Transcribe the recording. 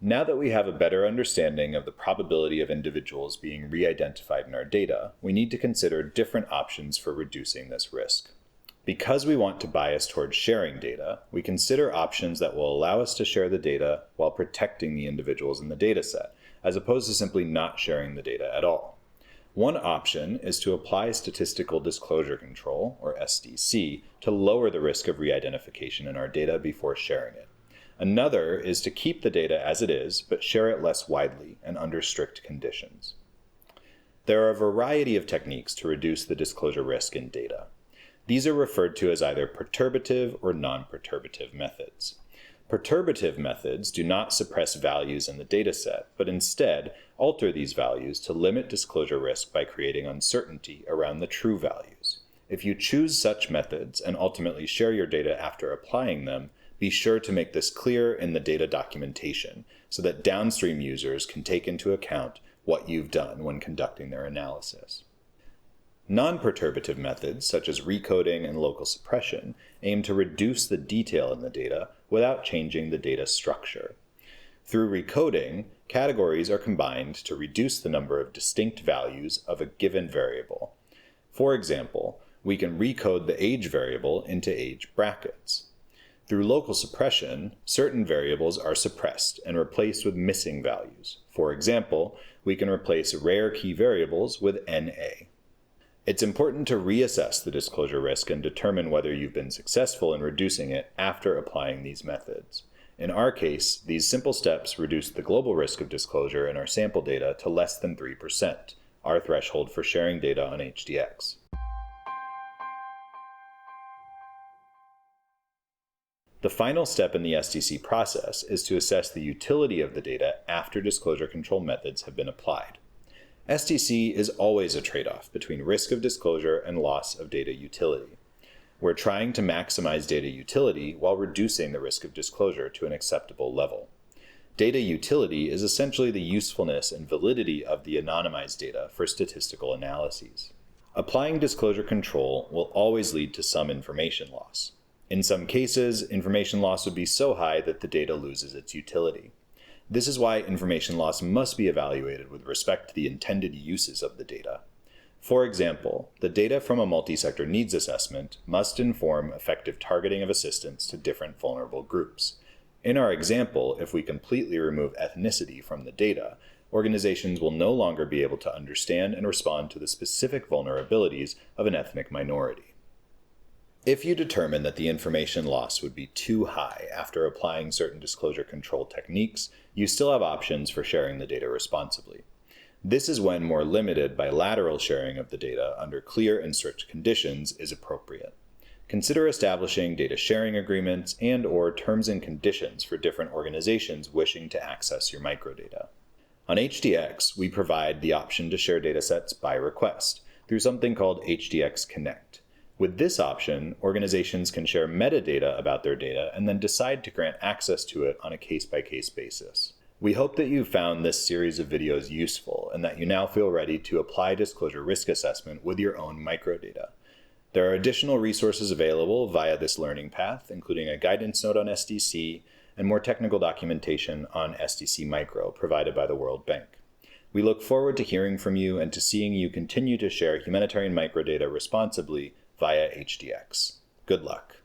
Now that we have a better understanding of the probability of individuals being re-identified in our data, we need to consider different options for reducing this risk. Because we want to bias towards sharing data, we consider options that will allow us to share the data while protecting the individuals in the dataset, as opposed to simply not sharing the data at all. One option is to apply statistical disclosure control, or SDC, to lower the risk of re-identification in our data before sharing it. Another is to keep the data as it is, but share it less widely and under strict conditions. There are a variety of techniques to reduce the disclosure risk in data. These are referred to as either perturbative or nonperturbative methods. Perturbative methods do not suppress values in the dataset, but instead alter these values to limit disclosure risk by creating uncertainty around the true values. If you choose such methods and ultimately share your data after applying them, be sure to make this clear in the data documentation so that downstream users can take into account what you've done when conducting their analysis. Non-perturbative methods, such as recoding and local suppression, aim to reduce the detail in the data without changing the data structure. Through recoding, categories are combined to reduce the number of distinct values of a given variable. For example, we can recode the age variable into age brackets. Through local suppression, certain variables are suppressed and replaced with missing values. For example, we can replace rare key variables with NA. It's important to reassess the disclosure risk and determine whether you've been successful in reducing it after applying these methods. In our case, these simple steps reduce the global risk of disclosure in our sample data to less than 3%, our threshold for sharing data on HDX. The final step in the SDC process is to assess the utility of the data after disclosure control methods have been applied. SDC is always a trade-off between risk of disclosure and loss of data utility. We're trying to maximize data utility while reducing the risk of disclosure to an acceptable level. Data utility is essentially the usefulness and validity of the anonymized data for statistical analyses. Applying disclosure control will always lead to some information loss. In some cases, information loss would be so high that the data loses its utility. This is why information loss must be evaluated with respect to the intended uses of the data. For example, the data from a multi-sector needs assessment must inform effective targeting of assistance to different vulnerable groups. In our example, if we completely remove ethnicity from the data, organizations will no longer be able to understand and respond to the specific vulnerabilities of an ethnic minority. If you determine that the information loss would be too high after applying certain disclosure control techniques, you still have options for sharing the data responsibly. This is when more limited bilateral sharing of the data under clear and strict conditions is appropriate. Consider establishing data sharing agreements and/or terms and conditions for different organizations wishing to access your microdata. On HDX, we provide the option to share datasets by request through something called HDX Connect. With this option, organizations can share metadata about their data and then decide to grant access to it on a case-by-case basis. We hope that you found this series of videos useful and that you now feel ready to apply disclosure risk assessment with your own microdata. There are additional resources available via this learning path, including a guidance note on SDC and more technical documentation on SDC Micro provided by the World Bank. We look forward to hearing from you and to seeing you continue to share humanitarian microdata responsibly via HDX. Good luck.